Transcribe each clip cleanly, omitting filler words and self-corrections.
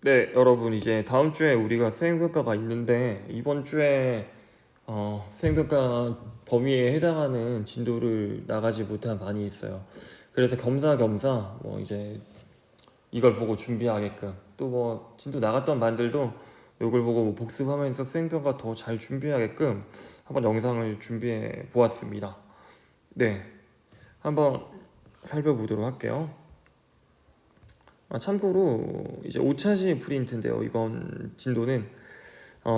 네, 여러분 이제 다음 주에 우리가 수행평가가 있는데 이번 주에 수행평가 범위에 해당하는 진도를 나가지 못한 반이 있어요. 그래서 겸사겸사 뭐 이제 이걸 보고 준비하게끔 또 뭐 진도 나갔던 반들도 이걸 보고 뭐 복습하면서 수행평가 더 잘 준비하게끔 한번 영상을 준비해 보았습니다. 네, 한번 살펴보도록 할게요. 참고로 이제 5차시 프린트인데요. 이번 진도는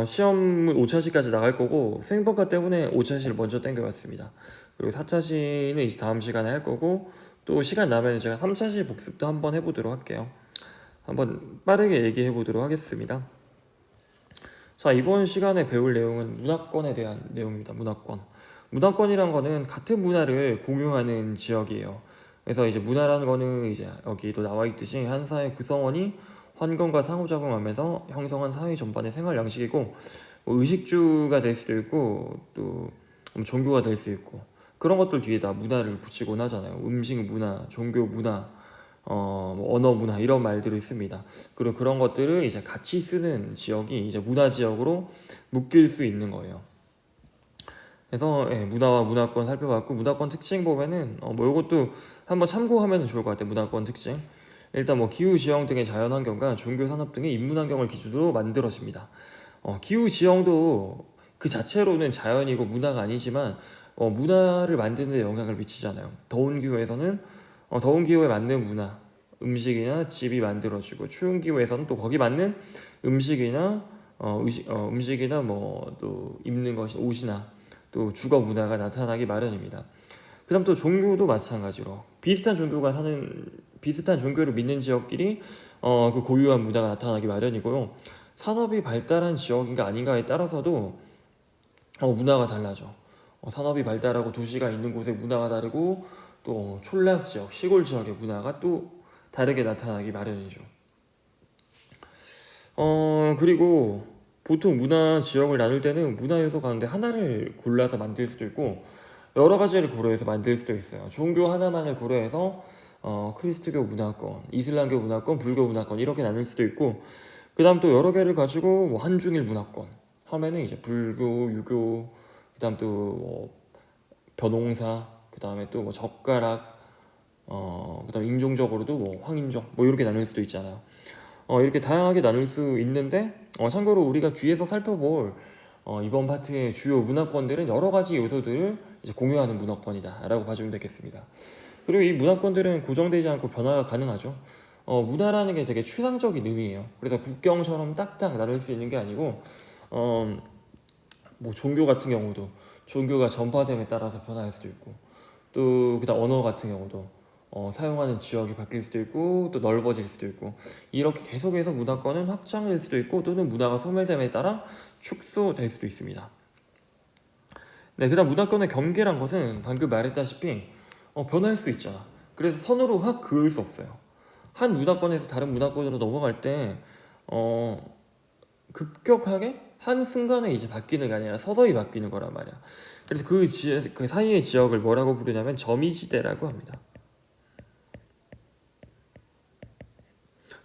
시험은 5차시까지 나갈 거고 수행평가 때문에 5차시를 먼저 당겨왔습니다. 그리고 4차시는 이제 다음 시간에 할 거고 또 시간 나면 제가 3차시 복습도 한번 해보도록 할게요. 한번 빠르게 얘기해 보도록 하겠습니다. 자, 이번 시간에 배울 내용은 문화권에 대한 내용입니다. 문화권. 문화권이란 거는 같은 문화를 공유하는 지역이에요. 그래서 이제 문화라는 거는 이제 여기도 나와 있듯이 한 사회 구성원이 환경과 상호작용하면서 형성한 사회 전반의 생활 양식이고 뭐 의식주가 될 수도 있고 또 종교가 될 수 있고 그런 것들 뒤에 다 문화를 붙이곤 하잖아요. 음식 문화, 종교 문화, 뭐 언어 문화 이런 말들을 씁니다. 그리고 그런 것들을 이제 같이 쓰는 지역이 이제 문화 지역으로 묶일 수 있는 거예요. 그래서 문화와 문화권 살펴봤고 문화권 특징 보면은 뭐 이것도 한번 참고하면 좋을 것 같아요. 문화권 특징. 일단 뭐 기후 지형 등의 자연 환경과 종교 산업 등의 인문 환경을 기준으로 만들어집니다. 기후 지형도 그 자체로는 자연이고 문화가 아니지만 문화를 만드는 데 영향을 미치잖아요. 더운 기후에서는 더운 기후에 맞는 문화, 음식이나 집이 만들어지고 추운 기후에서는 또 거기 맞는 음식이나 음식이나 뭐 또 입는 것이 옷이나 또 주거 문화가 나타나기 마련입니다. 그다음 또 종교도 마찬가지로 비슷한 종교를 믿는 지역끼리 그 고유한 문화가 나타나기 마련이고요. 산업이 발달한 지역인가 아닌가에 따라서도 문화가 달라져. 산업이 발달하고 도시가 있는 곳의 문화가 다르고 또 촌락 지역, 시골 지역의 문화가 또 다르게 나타나기 마련이죠. 그리고 보통 문화 지역을 나눌 때는 문화 요소 가운데 하나를 골라서 만들 수도 있고 여러 가지를 고려해서 만들 수도 있어요. 종교 하나만을 고려해서 크리스트교 문화권, 이슬람교 문화권, 불교 문화권 이렇게 나눌 수도 있고 그다음 또 여러 개를 가지고 뭐 한중일 문화권 하면은 이제 불교, 유교, 그다음 또뭐 벼농사, 그다음에 또 뭐 젓가락, 그다음 인종적으로도 뭐 황인종 뭐 이렇게 나눌 수도 있잖아요. 이렇게 다양하게 나눌 수 있는데 참고로 우리가 뒤에서 살펴볼 이번 파트의 주요 문화권들은 여러 가지 요소들을 이제 공유하는 문화권이다라고 봐주면 되겠습니다. 그리고 이 문화권들은 고정되지 않고 변화가 가능하죠. 문화라는 게 되게 추상적인 의미예요. 그래서 국경처럼 딱딱 나눌 수 있는 게 아니고 어, 뭐 종교 같은 경우도 종교가 전파됨에 따라서 변할 수도 있고 또 그다음 언어 같은 경우도 사용하는 지역이 바뀔 수도 있고 또 넓어질 수도 있고 이렇게 계속해서 문화권은 확장될 수도 있고 또는 문화가 소멸됨에 따라 축소될 수도 있습니다. 네, 그다음 문화권의 경계란 것은 방금 말했다시피 변할 수 있잖아. 그래서 선으로 확 그을 수 없어요. 한 문화권에서 다른 문화권으로 넘어갈 때 급격하게 한 순간에 이제 바뀌는 게 아니라 서서히 바뀌는 거란 말이야. 그래서 그 사이의 지역을 뭐라고 부르냐면 점이지대라고 합니다.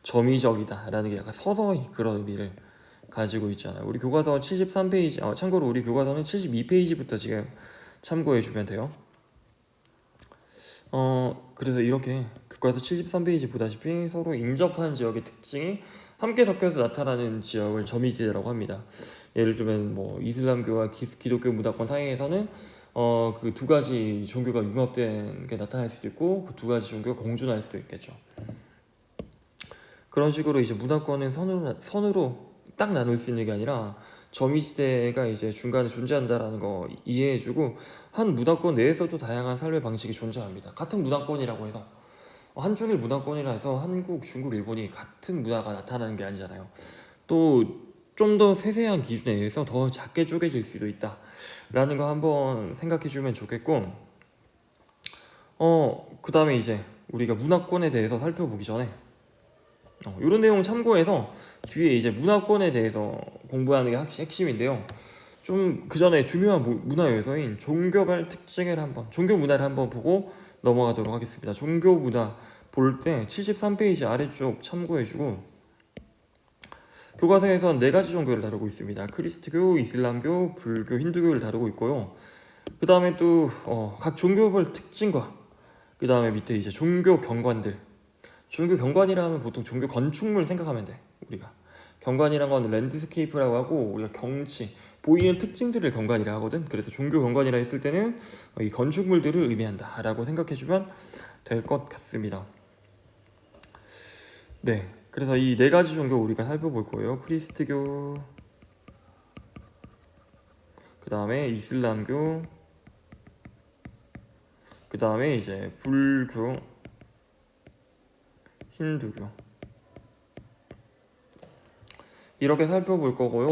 점이적이다라는 게 약간 서서히 그런 의미를 가지고 있잖아요. 우리 교과서 73페이지, 참고로 우리 교과서는 72페이지부터 지금 참고해주면 돼요. 그래서 이렇게 교과서 73페이지 보다시피 서로 인접한 지역의 특징이 함께 섞여서 나타나는 지역을 점이지대라고 합니다. 예를 들면 뭐 이슬람교와 기독교 문화권 사이에서는 그 두 가지 종교가 융합된 게 나타날 수도 있고 그 두 가지 종교가 공존할 수도 있겠죠. 그런 식으로 이제 문화권은 선으로 딱 나눌 수 있는 게 아니라 점이지대가 이제 중간에 존재한다라는 거 이해해주고 한 문화권 내에서도 다양한 삶의 방식이 존재합니다. 같은 문화권이라고 해서 한중일 문화권이라 해서 한국, 중국, 일본이 같은 문화가 나타나는 게 아니잖아요. 또 좀 더 세세한 기준에 의해서 더 작게 쪼개질 수도 있다라는 거 한번 생각해주면 좋겠고 그 다음에 이제 우리가 문화권에 대해서 살펴보기 전에 이런 내용 참고해서 뒤에 이제 문화권에 대해서 공부하는 게 핵심인데요. 좀 그 전에 중요한 문화 요소인 종교 문화를 한번 보고 넘어가도록 하겠습니다. 종교 문화 볼 때 73페이지 아래쪽 참고해주고 교과서에선 네 가지 종교를 다루고 있습니다. 크리스트교, 이슬람교, 불교, 힌두교를 다루고 있고요. 그 다음에 또 각 종교별 특징과 그 다음에 밑에 이제 종교 경관들. 종교 경관이라 하면 보통 종교 건축물 생각하면 돼. 우리가 경관이란 건 랜드스케이프라고 하고, 우리가 경치 보이는 특징들을 경관이라 하거든. 그래서 종교 경관이라 했을 때는 이 건축물들을 의미한다라고 생각해주면 될 것 같습니다. 네, 그래서 이 네 가지 종교 우리가 살펴볼 거예요. 크리스트교, 그 다음에 이슬람교, 그 다음에 이제 불교, 힌두교, 이렇게 살펴볼 거고요.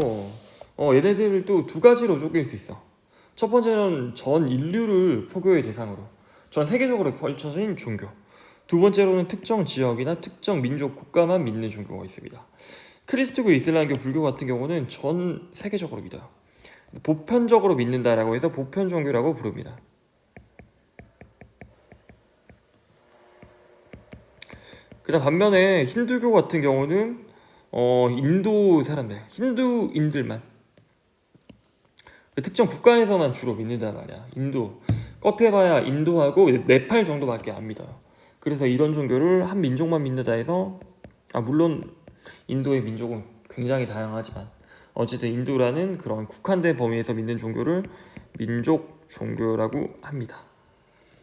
얘네들을 또 두 가지로 쪼갤 수 있어. 첫 번째는 전 인류를 포교의 대상으로, 전 세계적으로 펼쳐진 종교. 두 번째로는 특정 지역이나 특정 민족 국가만 믿는 종교가 있습니다. 크리스트교, 이슬람교, 불교 같은 경우는 전 세계적으로 믿어요. 보편적으로 믿는다라고 해서 보편 종교라고 부릅니다. 그다음 반면에 힌두교 같은 경우는 인도 사람들, 힌두인들만 특정 국가에서만 주로 믿는단 말이야. 인도, 껏해봐야 인도하고 네팔 정도밖에 안 믿어요. 그래서 이런 종교를 한 민족만 믿는다 해서, 물론 인도의 민족은 굉장히 다양하지만 어쨌든 인도라는 그런 국한된 범위에서 믿는 종교를 민족 종교라고 합니다.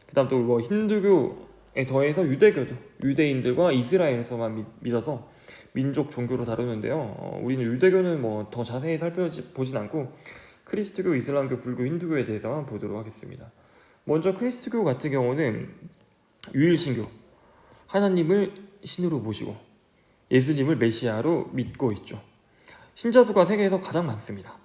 그다음 또 뭐 힌두교에 더해서 유대교도 유대인들과 이스라엘에서만 믿어서 민족 종교로 다루는데요. 우리는 유대교는 뭐 더 자세히 살펴보진 않고 크리스트교, 이슬람교, 불교, 힌두교에 대해서만 보도록 하겠습니다. 먼저 크리스트교 같은 경우는 유일신교, 하나님을 신으로 모시고 예수님을 메시아로 믿고 있죠. 신자 수가 세계에서 가장 많습니다.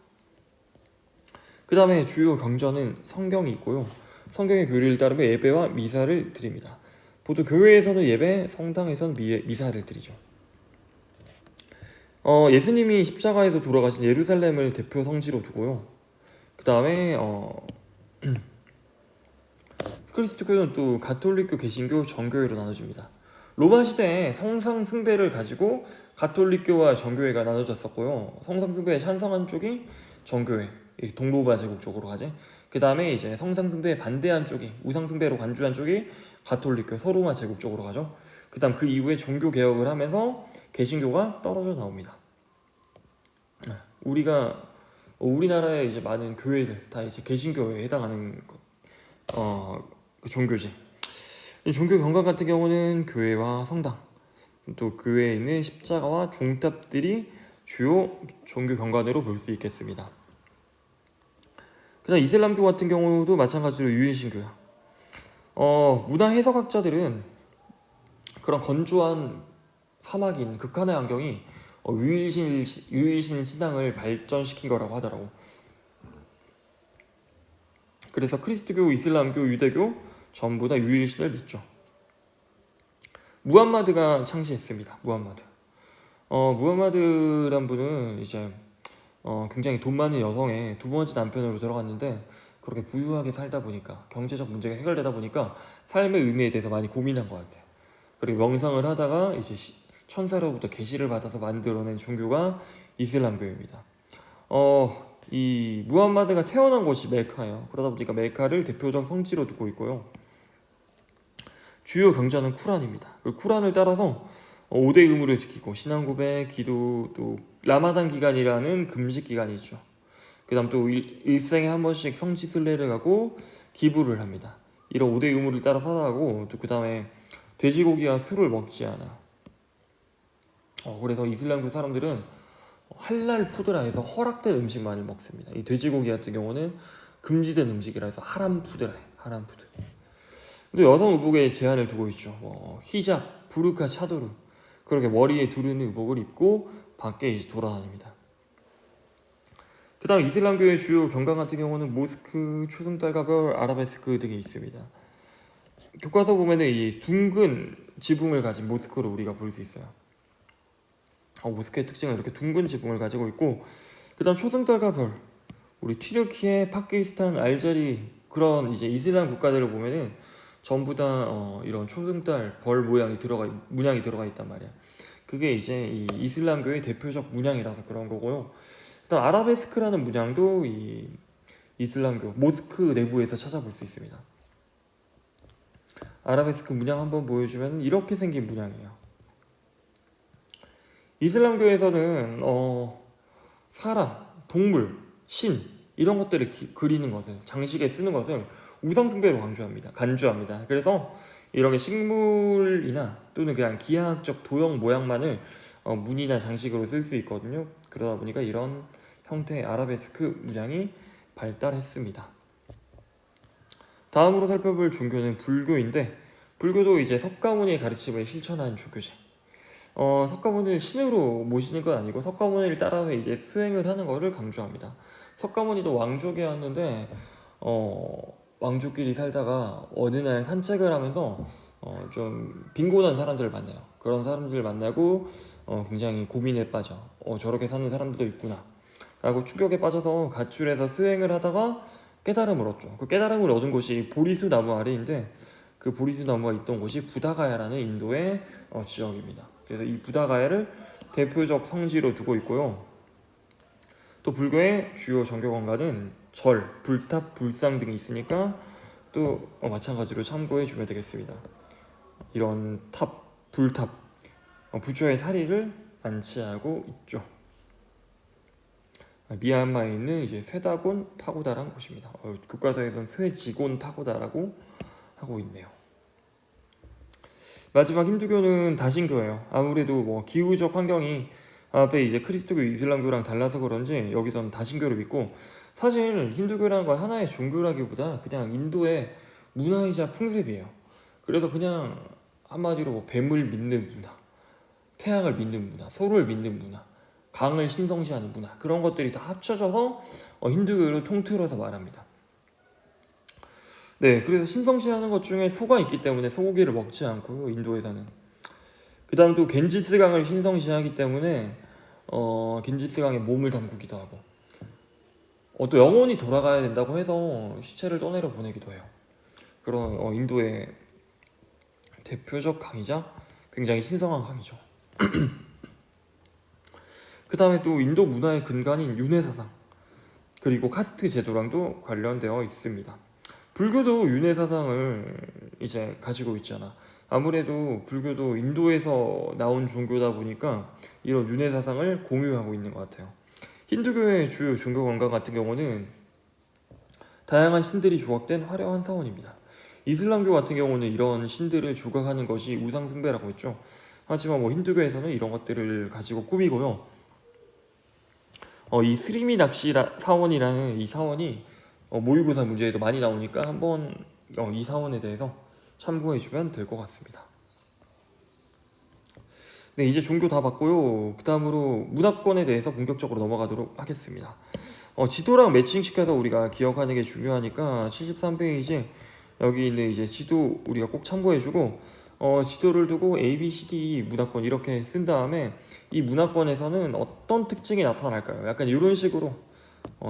그 다음에 주요 경전은 성경이 있고요. 성경의 교리를 따르며 예배와 미사를 드립니다. 보통 교회에서는 예배, 성당에서는 미사를 드리죠. 예수님이 십자가에서 돌아가신 예루살렘을 대표 성지로 두고요. 그 다음에 크리스트교는 또 가톨릭교, 개신교, 정교회로 나눠집니다. 로마 시대에 성상 숭배를 가지고 가톨릭교와 정교회가 나눠졌었고요. 성상 숭배에 찬성한 쪽이 정교회, 동로마 제국 쪽으로 가지. 그 다음에 이제 성상 숭배에 반대한 쪽이, 우상 숭배로 간주한 쪽이 가톨릭교, 서로마 제국 쪽으로 가죠. 그 다음 그 이후에 종교 개혁을 하면서 개신교가 떨어져 나옵니다. 우리나라의 이제 많은 교회들 다 이제 개신교에 해당하는 그 종교지. 이 종교 경관 같은 경우는 교회와 성당, 또 교회에 있는 십자가와 종탑들이 주요 종교 경관으로 볼 수 있겠습니다. 그다음 이슬람교 같은 경우도 마찬가지로 유일신교야. 문화 해석학자들은 그런 건조한 사막인 극한의 환경이 유일신 신앙을 발전시킨 거라고 하더라고. 그래서 크리스트교, 이슬람교, 유대교 전부 다 유일신을 믿죠. 무함마드가 창시했습니다. 무함마드란 분은 이제 굉장히 돈 많은 여성의 두 번째 남편으로 들어갔는데, 그렇게 부유하게 살다 보니까, 경제적 문제가 해결되다 보니까 삶의 의미에 대해서 많이 고민한 것 같아요. 그리고 명상을 하다가 이제 천사로부터 계시를 받아서 만들어낸 종교가 이슬람교입니다. 이 무함마드가 태어난 곳이 메카예요. 그러다 보니까 메카를 대표적 성지로 두고 있고요. 주요 경전은 쿠란입니다. 그 쿠란을 따라서 5대 의무를 지키고 신앙 고백, 기도, 또 라마단 기간이라는 금식 기간이 있죠. 그 다음 또 일생에 한 번씩 성지 순례를 가고 기부를 합니다. 이런 5대 의무를 따라 살아가고, 또 그 다음에 돼지고기와 술을 먹지 않아. 그래서 이슬람교 사람들은 할랄 푸드라 해서 허락된 음식만을 먹습니다. 이 돼지고기 같은 경우는 금지된 음식이라 해서 하람 푸드라 해. 하람 푸드. 근데 여성 의복에 제한을 두고 있죠. 히잡, 부르카, 차도르, 그렇게 머리에 두르는 의복을 입고 밖에 이제 돌아다닙니다. 그 다음 이슬람교의 주요 경관 같은 경우는 모스크, 초승달가별, 아라베스크 등이 있습니다. 교과서 보면은 이 둥근 지붕을 가진 모스크를 우리가 볼 수 있어요. 모스크의 특징은 이렇게 둥근 지붕을 가지고 있고, 그 다음 초승달과 별, 우리 튀르키예, 파키스탄, 알제리 그런 이제 이슬람 국가들을 보면은 전부 다 이런 초승달, 벌 문양이 들어가 있단 말이야. 그게 이제 이 이슬람교의 대표적 문양이라서 그런 거고요. 일단 아라베스크라는 문양도 이 이슬람교 모스크 내부에서 찾아볼 수 있습니다. 아라베스크 문양 한번 보여주면 이렇게 생긴 문양이에요. 이슬람교에서는 사람, 동물, 신 이런 것들을 그리는 것을 장식에 쓰는 것을 우상숭배로 간주합니다. 그래서 이렇게 식물이나 또는 그냥 기하학적 도형 모양만을 문이나 장식으로 쓸 수 있거든요. 그러다 보니까 이런 형태의 아라베스크 문양이 발달했습니다. 다음으로 살펴볼 종교는 불교인데, 불교도 이제 석가모니의 가르침을 실천한 종교제. 석가모니를 신으로 모시는 건 아니고 석가모니를 따라서 이제 수행을 하는 것을 강조합니다. 석가모니도 왕족이었는데 왕족끼리 살다가 어느 날 산책을 하면서 좀 빈곤한 사람들을 만나요. 그런 사람들을 만나고 굉장히 고민에 빠져 저렇게 사는 사람들도 있구나 라고 충격에 빠져서 가출해서 수행을 하다가 깨달음을 얻죠. 그 깨달음을 얻은 곳이 보리수 나무 아래인데, 그 보리수 나무가 있던 곳이 부다가야라는 인도의 지역입니다. 그래서 이 부다가야를 대표적 성지로 두고 있고요. 또 불교의 주요 종교관과는 절, 불탑, 불상 등이 있으니까 또 마찬가지로 참고해 주면 되겠습니다. 이런 탑, 불탑, 부처의 사리를 안치하고 있죠. 미얀마에 있는 이제 쇠다곤 파고다라는 곳입니다. 교과서에서는 쇠지곤 파고다라고 하고 있네요. 마지막 힌두교는 다신교예요. 아무래도 뭐 기후적 환경이 앞에 이제 크리스토교, 이슬람교랑 달라서 그런지 여기서는 다신교를 믿고, 사실 힌두교라는 건 하나의 종교라기보다 그냥 인도의 문화이자 풍습이에요. 그래서 그냥 한마디로 뭐 뱀을 믿는 문화, 태양을 믿는 문화, 소를 믿는 문화, 강을 신성시하는 문화, 그런 것들이 다 합쳐져서 힌두교를 통틀어서 말합니다. 네, 그래서 신성시하는 것 중에 소가 있기 때문에 소고기를 먹지 않고요, 인도에서는. 그 다음 또 겐지스강을 신성시하기 때문에 겐지스강에 몸을 담그기도 하고, 또 영혼이 돌아가야 된다고 해서 시체를 떠내려 보내기도 해요. 그런 인도의 대표적 강이자 굉장히 신성한 강이죠. 그 다음에 또 인도 문화의 근간인 윤회사상, 그리고 카스트 제도랑도 관련되어 있습니다. 불교도 윤회사상을 이제 가지고 있잖아. 아무래도 불교도 인도에서 나온 종교다 보니까 이런 윤회사상을 공유하고 있는 것 같아요. 힌두교의 주요 종교 관광 같은 경우는 다양한 신들이 조각된 화려한 사원입니다. 이슬람교 같은 경우는 이런 신들을 조각하는 것이 우상 숭배라고 했죠. 하지만 뭐 힌두교에서는 이런 것들을 가지고 꾸미고요. 이 스리미 낚시 사원이라는 이 사원이 모의고사 문제에도 많이 나오니까 한번 이 사원에 대해서 참고해주면 될 것 같습니다. 네, 이제 종교 다 봤고요. 그 다음으로 문화권에 대해서 본격적으로 넘어가도록 하겠습니다. 지도랑 매칭시켜서 우리가 기억하는 게 중요하니까 73페이지 여기 있는 이제 지도 우리가 꼭 참고해주고, 지도를 두고 A, B, C, D, E 문화권 이렇게 쓴 다음에 이 문화권에서는 어떤 특징이 나타날까요? 약간 이런 식으로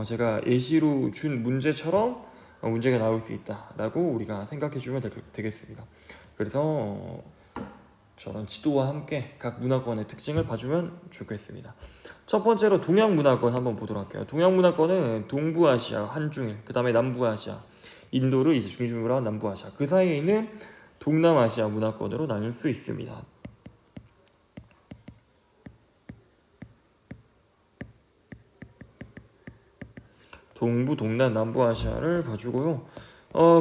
제가 예시로 준 문제처럼 문제가 나올 수 있다라고 우리가 생각해주면 되겠습니다. 그래서 저런 지도와 함께 각 문화권의 특징을 봐주면 좋겠습니다. 첫 번째로 동양 문화권 한번 보도록 할게요. 동양 문화권은 동부아시아, 한중일, 그 다음에 남부아시아, 인도를 이제 중심으로 한 남부아시아, 그 사이에 있는 동남아시아 문화권으로 나눌 수 있습니다. 동부, 동남, 남부아시아를 봐주고요.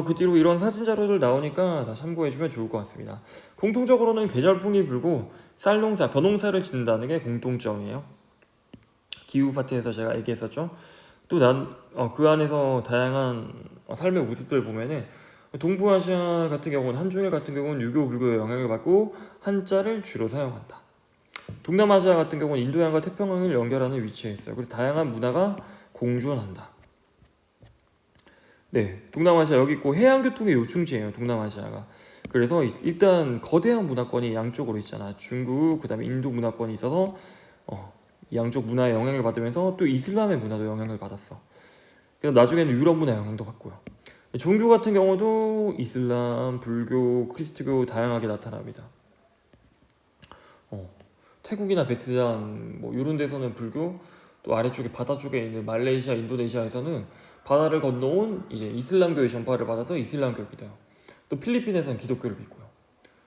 그 뒤로 이런 사진 자료들 나오니까 다 참고해주면 좋을 것 같습니다. 공통적으로는 계절풍이 불고 쌀농사, 벼농사를 짓는다는 게 공통점이에요. 기후 파트에서 제가 얘기했었죠. 또 그 안에서 다양한 삶의 모습들 보면은 동부아시아 같은 경우는, 한중일 같은 경우는 유교, 불교의 영향을 받고 한자를 주로 사용한다. 동남아시아 같은 경우는 인도양과 태평양을 연결하는 위치에 있어요. 그래서 다양한 문화가 공존한다. 네, 동남아시아 여기 있고 해양교통의 요충지예요, 동남아시아가. 그래서 일단 거대한 문화권이 양쪽으로 있잖아. 중국, 그 다음에 인도 문화권이 있어서 양쪽 문화의 영향을 받으면서 또 이슬람의 문화도 영향을 받았어. 그래서 나중에는 유럽 문화 영향도 받고요. 종교 같은 경우도 이슬람, 불교, 크리스트교 다양하게 나타납니다. 태국이나 베트남 뭐 이런 데서는 불교, 또 아래쪽에 바다 쪽에 있는 말레이시아, 인도네시아에서는 바다를 건너온 이제 이슬람교의 전파를 받아서 이슬람교를 믿어요. 또 필리핀에서는 기독교를 믿고요.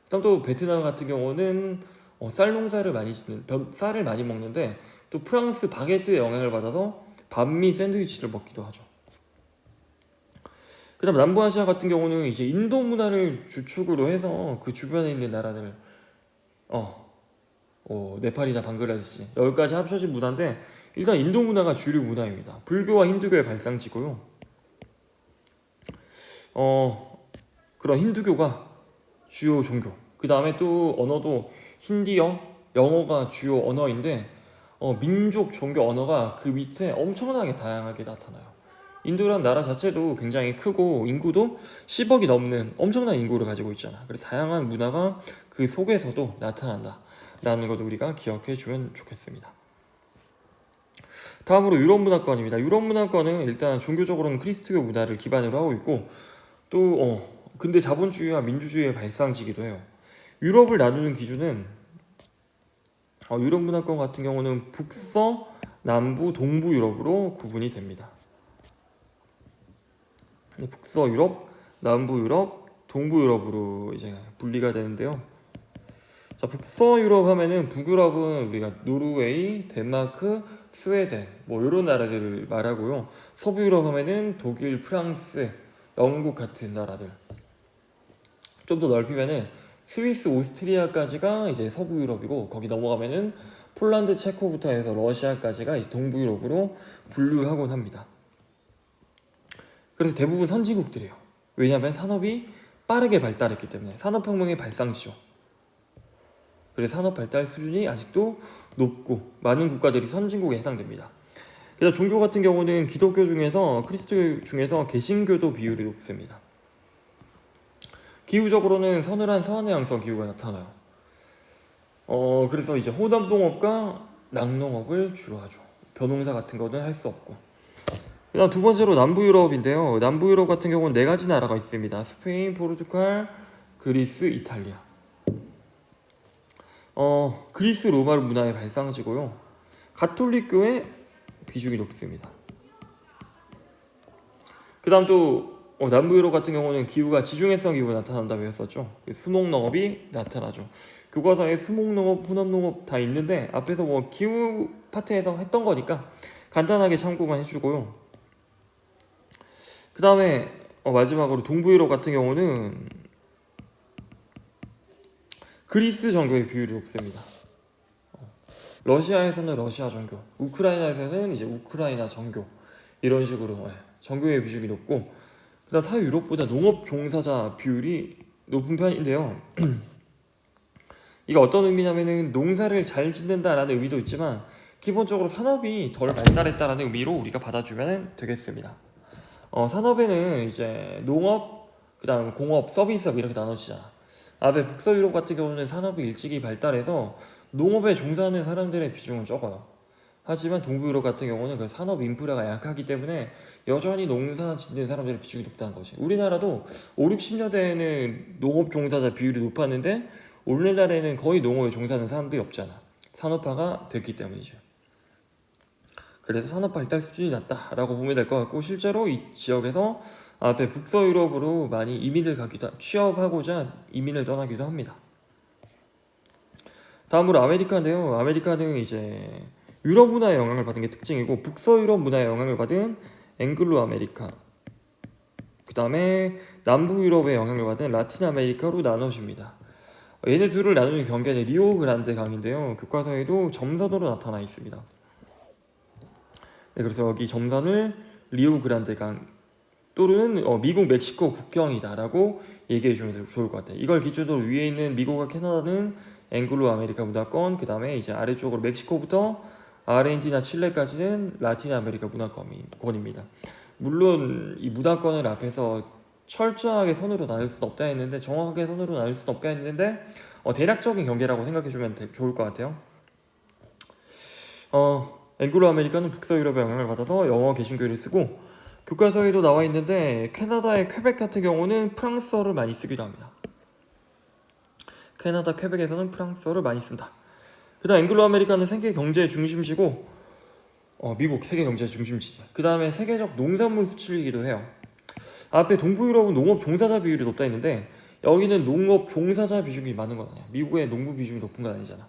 그다음 또 베트남 같은 경우는 쌀 농사를 많이 짓는, 쌀을 많이 먹는데 또 프랑스 바게트의 영향을 받아서 반미 샌드위치를 먹기도 하죠. 그다음 남부아시아 같은 경우는 이제 인도 문화를 주축으로 해서 그 주변에 있는 나라들, 네팔이나 방글라데시 여기까지 합쳐진 문화인데, 일단 인도 문화가 주류 문화입니다. 불교와 힌두교의 발상지고요. 그런 힌두교가 주요 종교. 그 다음에 또 언어도 힌디어, 영어가 주요 언어인데 민족, 종교, 언어가 그 밑에 엄청나게 다양하게 나타나요. 인도라는 나라 자체도 굉장히 크고 인구도 10억이 넘는 엄청난 인구를 가지고 있잖아. 그래서 다양한 문화가 그 속에서도 나타난다 라는 것도 우리가 기억해 주면 좋겠습니다. 다음으로 유럽 문화권입니다. 유럽 문화권은 일단 종교적으로는 그리스도교 문화를 기반으로 하고 있고, 또 근데 자본주의와 민주주의의 발상지기도 해요. 유럽을 나누는 기준은 유럽 문화권 같은 경우는 북서, 남부, 동부 유럽으로 구분이 됩니다. 북서 유럽, 남부 유럽, 동부 유럽으로 이제 분리가 되는데요. 자, 북서 유럽 하면은 북유럽은 우리가 노르웨이, 덴마크, 스웨덴 뭐 이런 나라들을 말하고요. 서부 유럽 하면은 독일, 프랑스, 영국 같은 나라들. 좀 더 넓히면은 스위스, 오스트리아까지가 이제 서부 유럽이고, 거기 넘어가면은 폴란드, 체코부터 해서 러시아까지가 이제 동부 유럽으로 분류하곤 합니다. 그래서 대부분 선진국들이에요. 왜냐하면 산업이 빠르게 발달했기 때문에, 산업혁명의 발상지죠. 그래서 산업 발달 수준이 아직도 높고 많은 국가들이 선진국에 해당됩니다. 그래서 종교 같은 경우는 기독교 중에서, 크리스토교 중에서 개신교도 비율이 높습니다. 기후적으로는 서늘한 서한해양성 기후가 나타나요. 그래서 이제 호남농업과 낙농업을 주로 하죠. 벼농사 같은 거는 할 수 없고. 그다음 두 번째로 남부 유럽인데요. 남부 유럽 같은 경우는 네 가지 나라가 있습니다. 스페인, 포르투갈, 그리스, 이탈리아. 그리스 로마 문화의 발상지고요. 가톨릭교의 비중이 높습니다. 그다음 또 남부 유럽 같은 경우는 기후가 지중해성 기후가 나타난다고 했었죠. 수목농업이 나타나죠. 교과서에 수목농업, 혼합농업 다 있는데 앞에서 뭐 기후 파트에서 했던 거니까 간단하게 참고만 해주고요. 그 다음에 마지막으로 동부 유럽 같은 경우는 그리스 정교의 비율이 높습니다. 러시아에서는 러시아 정교, 우크라이나에서는 이제 우크라이나 정교, 이런 식으로 정교의 비중이 높고, 그다음 타 유럽보다 농업 종사자 비율이 높은 편인데요. 이게 어떤 의미냐면은 농사를 잘 짓는다라는 의미도 있지만 기본적으로 산업이 덜 발달했다라는 의미로 우리가 받아주면 되겠습니다. 산업에는 이제 농업, 그다음 공업, 서비스업 이렇게 나눠지잖아. 앞에 북서 유럽 같은 경우는 산업이 일찍이 발달해서 농업에 종사하는 사람들의 비중은 적어요. 하지만 동부 유럽 같은 경우는 그 산업 인프라가 약하기 때문에 여전히 농사 짓는 사람들의 비중이 높다는 거지. 우리나라도 5, 60년대에는 농업 종사자 비율이 높았는데 오늘날에는 거의 농업에 종사하는 사람들이 없잖아. 산업화가 됐기 때문이죠. 그래서 산업 발달 수준이 낮다라고 보면 될 것 같고, 실제로 이 지역에서 앞에 북서 유럽으로 많이 이민을 가기도, 취업하고자 이민을 떠나기도 합니다. 다음으로 아메리카인데요. 아메리카는 이제 유럽 문화의 영향을 받은 게 특징이고, 북서 유럽 문화의 영향을 받은 앵글로 아메리카, 그 다음에 남부 유럽의 영향을 받은 라틴 아메리카로 나눠집니다. 얘네 둘을 나누는 경계는 리오 그란데 강인데요. 교과서에도 점선으로 나타나 있습니다. 네, 그래서 여기 점선을 리오 그란데 강 또는 미국 멕시코 국경이다라고 얘기해 주면 좋을 것 같아요. 이걸 기준으로 위에 있는 미국과 캐나다는 앵글로 아메리카 문화권, 그 다음에 이제 아래쪽으로 멕시코부터 아르헨티나, 칠레까지는 라틴 아메리카 문화권입니다. 물론 이 문화권을 앞에서 철저하게 선으로 나눌 수는 없다 했는데, 정확하게 선으로 나눌 수는 없다 했는데 대략적인 경계라고 생각해주면 좋을 것 같아요. 앵글로 아메리카는 북서 유럽의 영향을 받아서 영어 개신교를 쓰고, 교과서에도 나와 있는데 캐나다의 퀘벡 같은 경우는 프랑스어를 많이 쓰기도 합니다. 캐나다 퀘벡에서는 프랑스어를 많이 쓴다. 그다음 앵글로 아메리카는 세계 경제의 중심지고 미국 세계 경제의 중심지지. 그다음에 세계적 농산물 수출이기도 해요. 앞에 동부 유럽은 농업 종사자 비율이 높다 했는데 여기는 농업 종사자 비중이 많은 건 아니야. 미국의 농부 비중이 높은 건 아니잖아.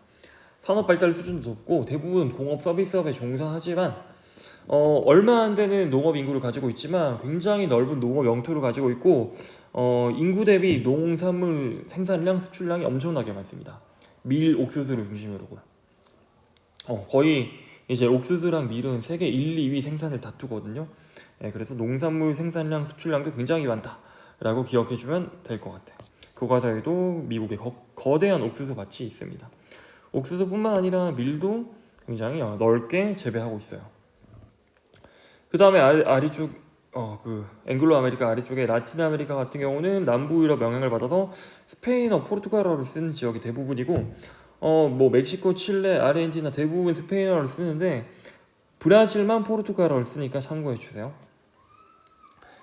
산업 발달 수준도 높고 대부분 공업 서비스업에 종사하지만 얼마 안 되는 농업 인구를 가지고 있지만 굉장히 넓은 농업 영토를 가지고 있고 인구 대비 농산물 생산량 수출량이 엄청나게 많습니다. 밀, 옥수수를 중심으로고요. 거의 이제 옥수수랑 밀은 세계 1, 2위 생산을 다투거든요. 그래서 농산물 생산량 수출량도 굉장히 많다라고 기억해주면 될 것 같아요. 교과서에도 미국의 거대한 옥수수 밭이 있습니다. 옥수수뿐만 아니라 밀도 굉장히 넓게 재배하고 있어요. 그 다음에 아래쪽 그 앵글로 아메리카 아래쪽에 라틴 아메리카 같은 경우는 남부 유럽 영향을 받아서 스페인어, 포르투갈어를 쓰는 지역이 대부분이고 뭐 멕시코, 칠레, 아르헨티나 대부분 스페인어를 쓰는데 브라질만 포르투갈어를 쓰니까 참고해 주세요.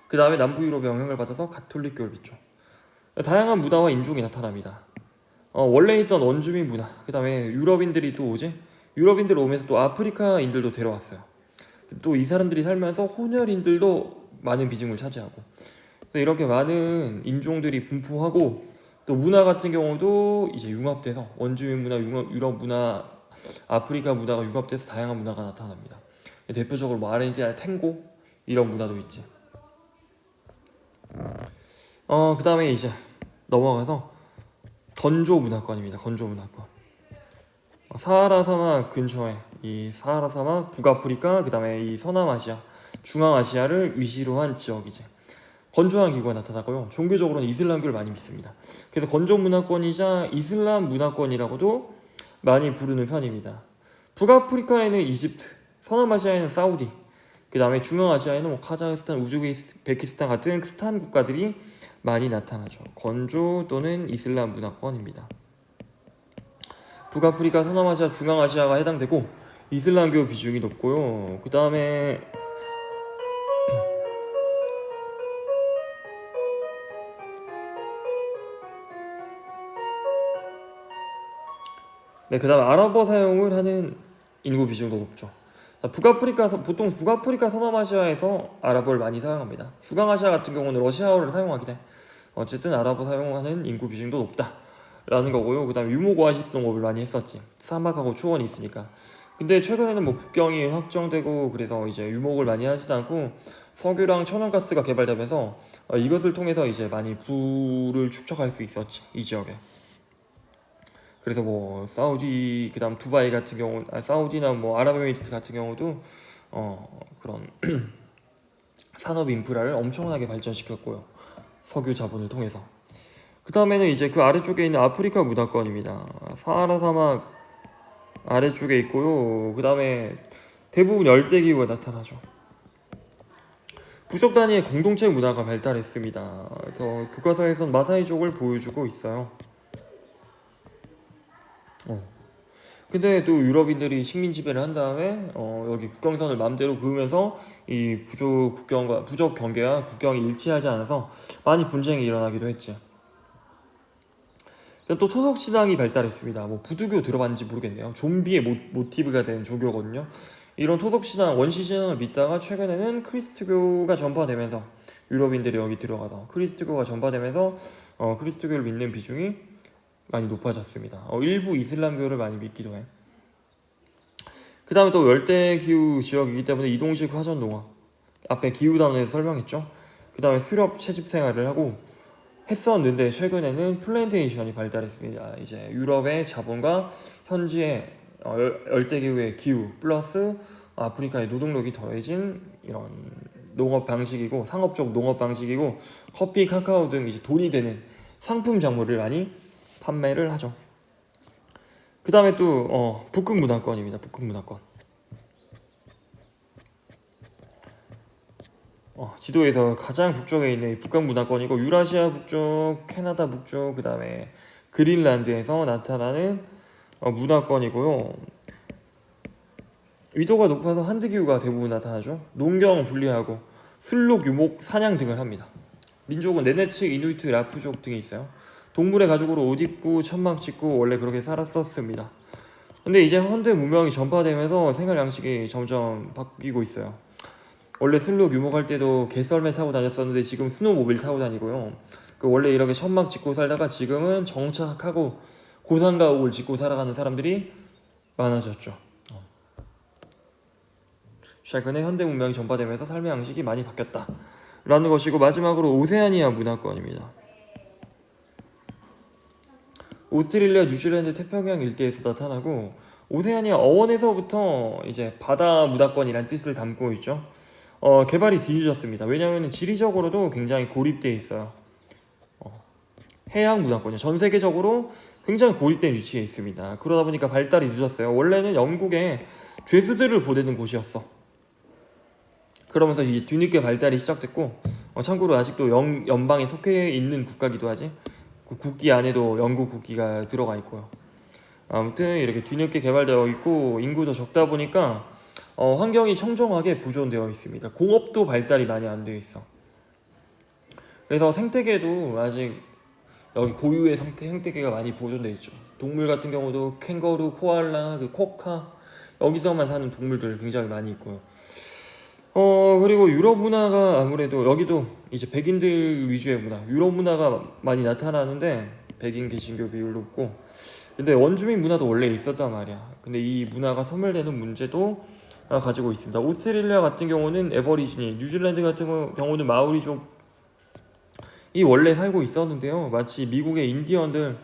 그 다음에 남부 유럽 영향을 받아서 가톨릭교를 믿죠. 다양한 문화와 인종이 나타납니다. 원래 있던 원주민 문화, 그 다음에 유럽인들이 또 오지? 유럽인들 오면서 또 아프리카인들도 데려왔어요. 또 이 사람들이 살면서 혼혈인들도 많은 비중을 차지하고, 그래서 이렇게 많은 인종들이 분포하고 또 문화 같은 경우도 이제 융합돼서 원주민 문화, 유럽 문화, 아프리카 문화가 융합돼서 다양한 문화가 나타납니다. 대표적으로 뭐 아르헨티나의 탱고 이런 문화도 있지. 그 다음에 이제 넘어가서 건조 문화권입니다. 건조 문화권. 사하라 사막 근처에 이 사하라 사막, 북아프리카, 그 다음에 이 서남아시아, 중앙아시아를 위시로 한 지역이지. 건조한 기후가 나타나고요. 종교적으로는 이슬람교를 많이 믿습니다. 그래서 건조 문화권이자 이슬람 문화권이라고도 많이 부르는 편입니다. 북아프리카에는 이집트, 서남아시아에는 사우디, 그 다음에 중앙아시아에는 뭐 카자흐스탄, 우즈베키스탄 같은 스탄 국가들이 많이 나타나죠. 건조 또는 이슬람 문화권입니다. 북아프리카, 서남아시아, 중앙아시아가 해당되고 이슬람교 비중이 높고요. 그 다음에 그 다음에 아랍어 사용을 하는 인구 비중도 높죠. 보통 북아프리카 서남아시아에서 아랍어를 많이 사용합니다. 중앙아시아 같은 경우는 러시아어를 사용하긴 해. 어쨌든 아랍어 사용하는 인구 비중도 높다라는 거고요. 그 다음에 유목 오아시스 농업을 많이 했었지. 사막하고 초원이 있으니까. 근데 최근에는 뭐 국경이 확정되고 그래서 이제 유목을 많이 하지도 않고 석유랑 천연가스가 개발되면서 이것을 통해서 이제 많이 부를 축적할 수 있었지, 이 지역에. 그래서 뭐 사우디, 그다음 두바이 같은 경우, 사우디나 뭐 아랍에미리트 같은 경우도 그런 산업 인프라를 엄청나게 발전시켰고요. 석유 자본을 통해서. 그 다음에는 이제 그 아래쪽에 있는 아프리카 문화권입니다. 사하라 사막 아래쪽에 있고요. 그 다음에 대부분 열대 기후가 나타나죠. 부족 단위의 공동체 문화가 발달했습니다. 그래서 교과서에선 마사이족을 보여주고 있어요. 근데 또 유럽인들이 식민 지배를 한 다음에 여기 국경선을 마음대로 그으면서 이 부족 경계와 국경이 일치하지 않아서 많이 분쟁이 일어나기도 했죠. 또 토속 신앙이 발달했습니다. 뭐 부두교 들어봤는지 모르겠네요. 좀비의 모티브가 된 종교거든요. 이런 토속 신앙, 원시 신앙을 믿다가 최근에는 크리스트교가 전파되면서 유럽인들이 여기 들어가서 크리스트교가 전파되면서 크리스트교를 믿는 비중이 많이 높아졌습니다. 일부 이슬람교를 많이 믿기도 해. 그 다음에 또 열대기후 지역이기 때문에 이동식 화전 농업, 앞에 기후 단어에서 설명했죠. 그 다음에 수렵 채집 생활을 하고 했었는데 최근에는 플랜테이션이 발달했습니다. 이제 유럽의 자본과 현지의 열대기후의 기후 플러스 아프리카의 노동력이 더해진 이런 농업 방식이고, 상업적 농업 방식이고, 커피, 카카오 등 이제 돈이 되는 상품 작물을 많이 판매를 하죠. 그 다음에 또 북극 문화권입니다. 북극 문화권. 지도에서 가장 북쪽에 있는 북극 문화권이고, 유라시아 북쪽, 캐나다 북쪽, 그 다음에 그린란드에서 나타나는 문화권이고요. 위도가 높아서 한드기후가 대부분 나타나죠. 농경 분리하고 술록, 유목, 사냥 등을 합니다. 민족은 네네츠, 이누이트, 라프족 등이 있어요. 동물의 가족으로 옷 입고 천막 짓고 원래 그렇게 살았었습니다. 근데 이제 현대 문명이 전파되면서 생활 양식이 점점 바뀌고 있어요. 원래 슬로 유목할 때도 개썰매 타고 다녔었는데 지금 스노모빌 타고 다니고요. 원래 이렇게 천막 짓고 살다가 지금은 정착하고 고산가옥을 짓고 살아가는 사람들이 많아졌죠. 최근에 현대 문명이 전파되면서 삶의 양식이 많이 바뀌었다 라는 것이고, 마지막으로 오세아니아 문화권입니다. 오스트레일리아, 뉴질랜드, 태평양 일대에서 나타나고, 오세아니아 어원에서부터 이제 바다 문화권이란 뜻을 담고 있죠. 개발이 뒤늦었습니다. 왜냐하면 지리적으로도 굉장히 고립되어 있어요. 해양 문화권이요. 전 세계적으로 굉장히 고립된 위치에 있습니다. 그러다 보니까 발달이 늦었어요. 원래는 영국에 죄수들을 보내는 곳이었어. 그러면서 이제 뒤늦게 발달이 시작됐고, 참고로 아직도 연방에 속해 있는 국가기도 하지. 그 국기 안에도 영국 국기가 들어가 있고요. 아무튼 이렇게 뒤늦게 개발되어 있고 인구도 적다 보니까 환경이 청정하게 보존되어 있습니다. 공업도 발달이 많이 안 되어 있어. 그래서 생태계도 아직 여기 고유의 생태계가 많이 보존되어 있죠. 동물 같은 경우도 캥거루, 코알라, 그 코카, 여기서만 사는 동물들 굉장히 많이 있고요. 그리고 유럽 문화가 아무래도 여기도 이제 백인들 위주의 문화, 유럽 문화가 많이 나타나는데 백인 개신교 비율 높고, 근데 원주민 문화도 원래 있었단 말이야. 근데 이 문화가 소멸되는 문제도 가지고 있습니다. 오스트레일리아 같은 경우는 에버리지니, 뉴질랜드 같은 경우는 마오리족이 원래 살고 있었는데요. 마치 미국의 인디언들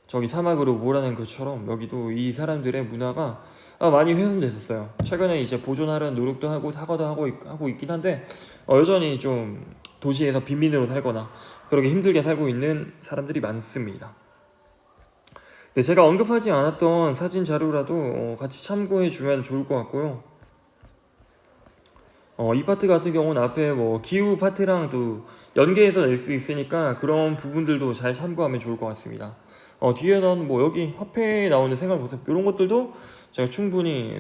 저기 사막으로 몰아낸 것처럼 여기도 이 사람들의 문화가 많이 훼손됐었어요. 최근에 이제 보존하려는 노력도 하고 사과도 하고 있긴 한데, 여전히 좀 도시에서 빈민으로 살거나 그렇게 힘들게 살고 있는 사람들이 많습니다. 네, 제가 언급하지 않았던 사진 자료라도 같이 참고해 주면 좋을 것 같고요. 이 파트 같은 경우는 앞에 뭐 기후 파트랑 또 연계해서 낼 수 있으니까 그런 부분들도 잘 참고하면 좋을 것 같습니다. 뒤에는 뭐 여기 화폐에 나오는 생활 모습 이런 것들도 제가 충분히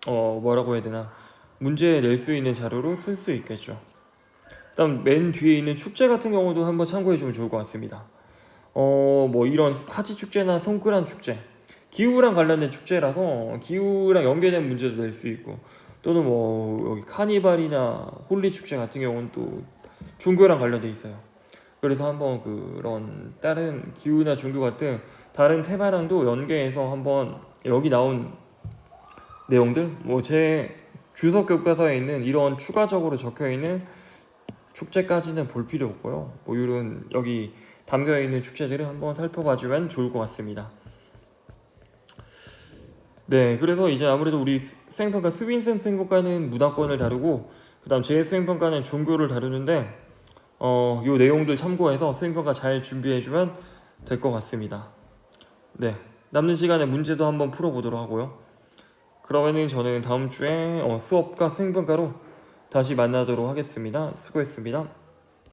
뭐라고 해야 되나, 문제 낼 수 있는 자료로 쓸 수 있겠죠. 일단 맨 뒤에 있는 축제 같은 경우도 한번 참고해 주면 좋을 것 같습니다. 뭐 이런 하지 축제나 손끄란 축제, 기후랑 관련된 축제라서 기후랑 연계된 문제도 낼 수 있고, 또는 뭐 여기 카니발이나 홀리 축제 같은 경우는 또 종교랑 관련돼 있어요. 그래서 한번 그런 다른 기후나 종교 같은 다른 테마랑도 연계해서 한번 여기 나온 내용들, 뭐 제 주석 교과서에 있는 이런 추가적으로 적혀 있는 축제까지는 볼 필요 없고요. 뭐 이런 여기 담겨 있는 축제들을 한번 살펴봐주면 좋을 것 같습니다. 네, 그래서 이제 아무래도 우리 수행평가 수빈쌤 수행평가는 문화권을 다루고, 그 다음 제 수행평가는 종교를 다루는데, 요 내용들 참고해서 수행평가 잘 준비해주면 될 것 같습니다. 네, 남는 시간에 문제도 한번 풀어보도록 하고요. 그러면은 저는 다음 주에 수업과 수행평가로 다시 만나도록 하겠습니다. 수고했습니다.